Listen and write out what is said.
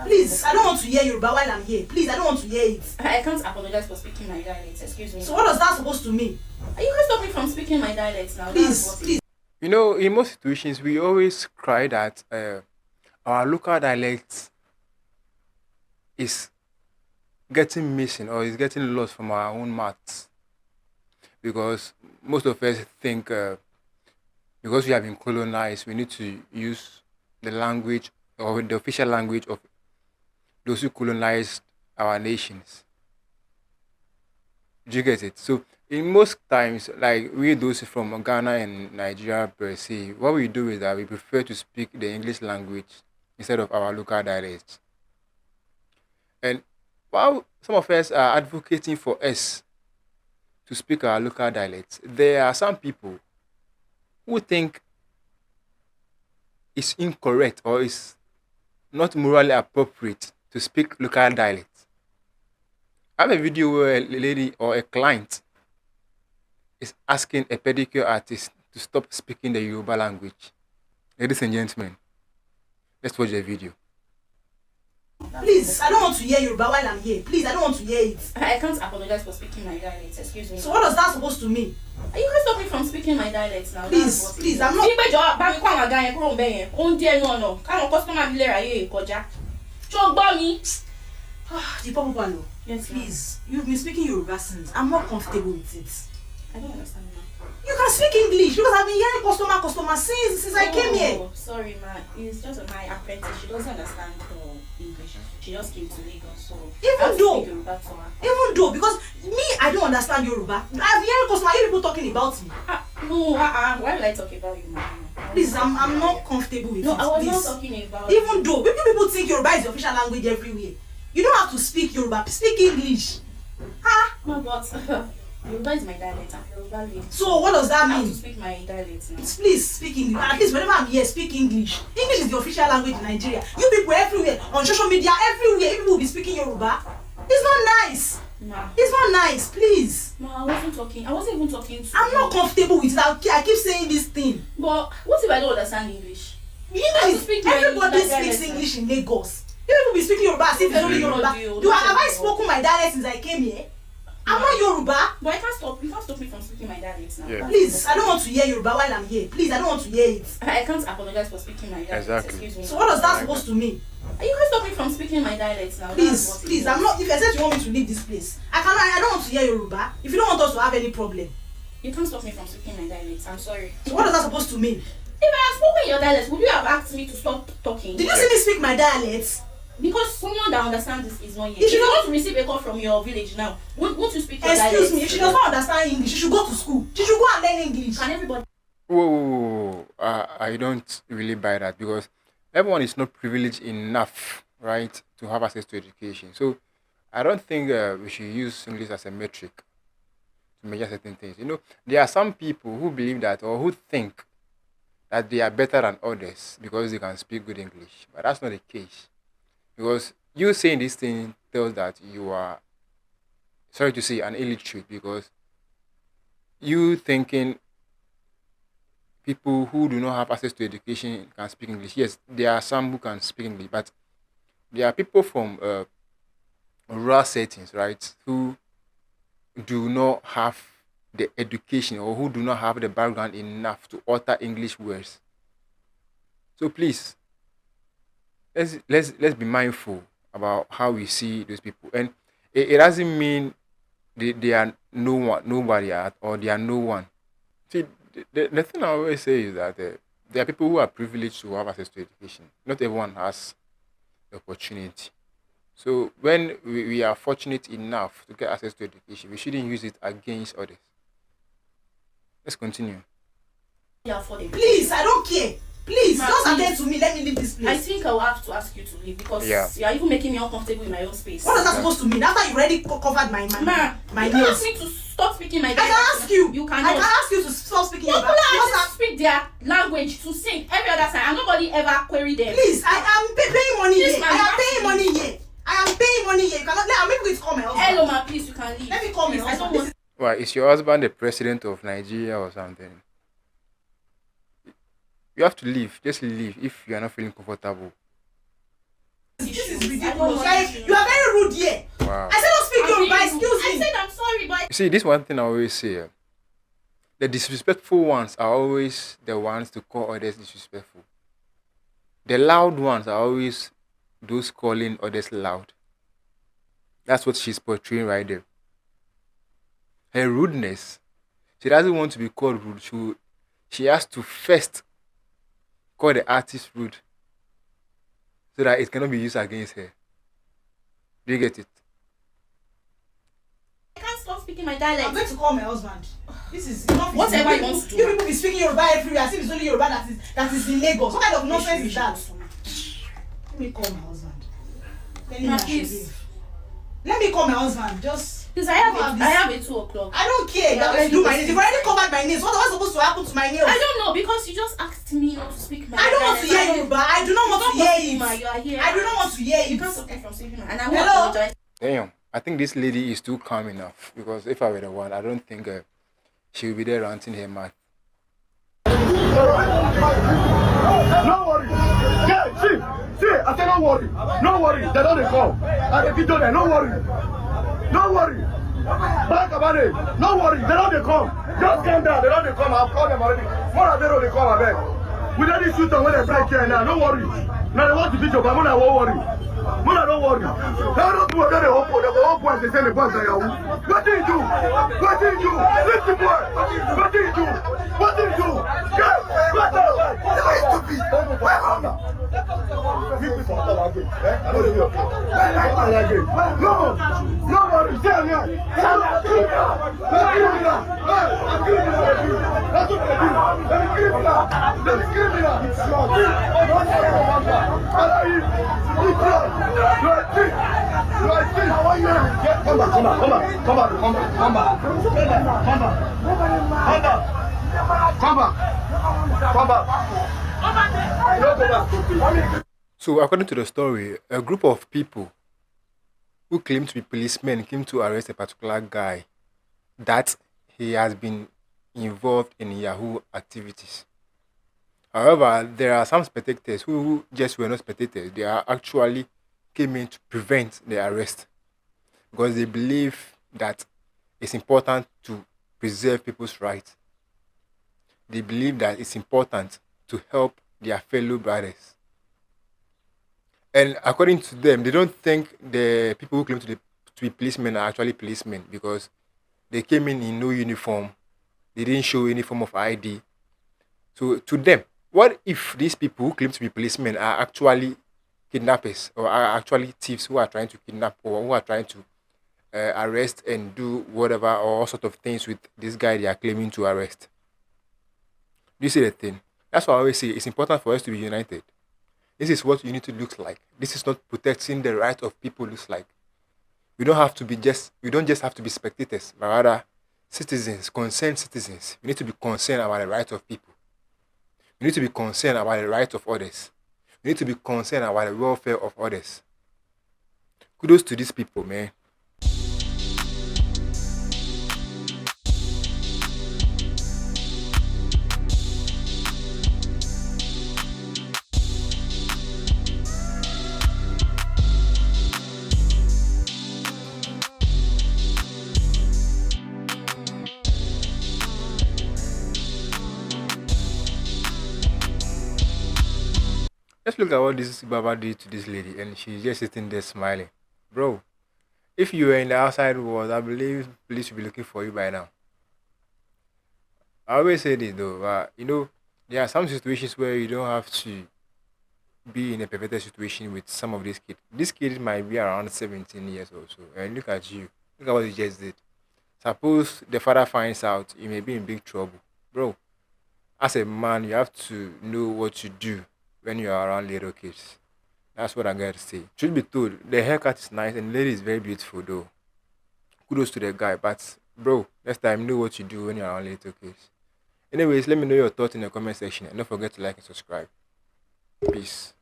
Please, I don't want to hear Yoruba while I'm here. Please, I don't want to hear it. I can't apologize for speaking my dialect. Excuse me. So what does that supposed to mean? You can't stop me from speaking my dialect now. Please, please. You know, in most situations, we always cry that our local dialect is getting missing or is getting lost from our own mouths because most of us think because we have been colonized, we need to use the language or the official language of those who colonized our nations. Do you get it? So in most times, like we those from Ghana and Nigeria per se, what we do is that we prefer to speak the English language instead of our local dialects. And while some of us are advocating for us to speak our local dialects, there are some people who think it's incorrect or it's not morally appropriate to speak local dialects. I have a video where a lady or a client is asking a pedicure artist to stop speaking the Yoruba language. Ladies and gentlemen, let's watch the video. Please, I don't want to hear Yoruba while I'm here. Please, I don't want to hear it. I can't apologize for speaking my dialect. Excuse me. So what does that supposed to mean? You can't stop me from speaking my dialect now. Please, please, I'm not. Bí péjọ bá mi kó àwọn àga yẹn kúrò ńbẹ̀ yẹn, ó ń dí ẹnu ọ̀nà káwọn kọ́sítọ́mà mi lè ráyè kọjá. Ṣó gbọ́ mi? The Popo Palo. Yes, ma'am. Please, you've been speaking Yoruba since. I'm not comfortable with it. I don't understand now. You can speak English because I've been hearing customer since I came here. Sorry, ma. It's just my apprentice. She doesn't understand English. She just came to Lagos, so Even I have to though- speak Yoruba to her. Even though, because me, I don't understand Yoruba. I've been hearing customer, I hear people talking about me. No, why will I talk about you, ma? Please, I'm not comfortable with No, it. I was please. not talking about Even though people think Yoruba is the official language everywhere. You don't have to speak Yoruba. Speak English. No, but Yoruba is my dialect. I'm Yoruba lady. So what does that I have to mean? speak my dialect now. Please speak English. At least whenever I'm here, speak English. English is the official language in Nigeria. You people everywhere, on social media, everywhere, people will be speaking Yoruba. It's not nice. Ma, It's not nice, please. I wasn't even talking to I'm you. not comfortable with it. I keep saying this thing. But what if I don't understand English? English, speak my everybody dialect. speaks English in Lagos. You people be speaking Yoruba as if it's only Yoruba. Have I spoken my dialect since I came here? I'm not Yoruba. But you can't stop me from speaking my dialect now. Yeah. Please, I don't want to hear Yoruba while I'm here. Please, I don't want to hear it. I can't apologize for speaking my dialect. Exactly. Excuse me. So what does that supposed to mean? You can't stop me from speaking my dialect now. Please, I'm not. If I said you want me to leave this place, I don't want to hear Yoruba. If you don't want us to have any problem, You can't stop me from speaking my dialect. I'm sorry. so what does that supposed to mean? If I had spoken your dialect, would you have asked me to stop talking? Did you see me speak my dialect? Because someone that understands this is not here. If If you you don't- want to receive a call from your village now, won't you speak your dialect? Excuse me. If she does not understand English, she should go to school. She should go and learn English. Can everybody? Whoa. I don't really buy that because everyone is not privileged enough, right, to have access to education. So I don't think we should use English as a metric to measure certain things. You know, there are some people who believe that or who think that they are better than others because they can speak good English, but that's not the case. Because you saying this thing tells that you are, sorry to say, an illiterate because you thinking people who do not have access to education can speak English. Yes, there are some who can speak English, but there are people from rural settings, right, who do not have the education or who do not have the background enough to utter English words. So please, let's be mindful about how we see those people, and it doesn't mean they are no one, nobody at, or they are no one. See, the thing I always say is that there are people who are privileged to have access to education. Not everyone has the opportunity. So when we are fortunate enough to get access to education, we shouldn't use it against others. Let's continue. Afford it? Please, I don't care. Please, Ma, just please. attend to me. Let me leave this I place. think I will have to ask you to leave because Yeah. you are even making me uncomfortable in my own space. What is that supposed to mean? After you already covered my Ma, you can nails. ask me to stop speaking my I dialect. can ask you. You I cannot. can ask you to stop speaking People Yoruba. are Because to speak their language to sing every other time and nobody ever query them. please, I am paying money This here. man I am has paying to money here. I am paying money here. You cannot. I'm maybe going to call my husband. Hello, ma, please, you can leave. Let me call my Please, I don't husband. want. Why is your husband the president of Nigeria or something? You have to leave. Just leave if you are not feeling comfortable. This is is I don't ridiculous. want Like, to. you are very rude here. Wow. I said don't speak I'm Yoruba, being rude. excuse I me. said I'm sorry, but You see, this one thing I always say. The disrespectful ones are always the ones to call others disrespectful. The loud ones are always those calling others loud. That's what she's portraying right there. Her rudeness. She doesn't want to be called rude. She has to first call the artist rude so that it cannot be used against her. Do you get it? I can't stop speaking my I'm dialect. going to call my husband. This is enough. Whatever you want to do. You people be speaking Yoruba everywhere as if it's only Yoruba that is in Lagos. What kind of nonsense is that? Let me call my husband. Tell him Ma, I should please. leave. Let me call my husband. Just Because I have Wow, a 2 o'clock. I don't care. Yeah, Let's do my already nails. You've already covered my nails. What's supposed to happen to my nails? I don't know because you just asked me not to speak my I don't want to hear dialect. Yoruba. I do not want to hear it. You are here. I do not want to hear You it. can't stop me from speaking my and I will Hello? apologize. Damn. I think this lady is too calm enough because if I were the one, I don't think she will be there ranting her mouth. No worry. Yeah, see, I said no worry. No worry. They don't come. I the video there, no worry. No worry. Back about it. No worry. They don't come. Just calm down. They don't come. I've called them already. More than they come, I beg. We don't shoot them when they break here now. No worry. Now they want to beat you, but Mona won't worry. Mona don't worry. Now don't do what they hope for. They go hope for. They say the boys are Yahoo. What did you do? What did you do? Listen, boy. What did you do? What did you do? Yes. What did you do? Why stupid? Why hunger? No, no worry. Stay on here. So, according to the story, a group of people who claim to be policemen came to arrest a particular guy that he has been involved in Yahoo activities. However, there are some spectators who just were not spectators. They are actually came in to prevent the arrest because they believe that it's important to preserve people's rights. They believe that it's important to help their fellow brothers. And according to them, they don't think the people who claim to be policemen are actually policemen because they came in no uniform. They didn't show any form of ID. So to them, what if these people who claim to be policemen are actually kidnappers or are actually thieves who are trying to kidnap or who are trying to arrest and do whatever or all sort of things with this guy they are claiming to arrest? Do you see the thing? That's why I always say it's important for us to be united. This is what unity looks like. This is not protecting the right of people looks like. We don't just have to be spectators, but rather citizens, concerned citizens. We need to be concerned about the right of people. We need to be concerned about the right of others. We need to be concerned about the welfare of others. Kudos to these people, man. Let's look at what this Baba did to this lady, and she's just sitting there smiling. Bro, if you were in the outside world, I believe police should be looking for you by now. I always say this though, but there are some situations where you don't have to be in a perfect situation with some of these kids. This kid might be around 17 years or so, and look at you. Look at what you just did. Suppose the father finds out, you may be in big trouble. Bro, as a man, you have to know what to do when you are around little kids. That's what I got to say. Truth be told, the haircut is nice and the lady is very beautiful though. Kudos to the guy, but bro, next time know what you do when you're around little kids. Anyways, let me know your thoughts in the comment section and don't forget to like and subscribe. Peace.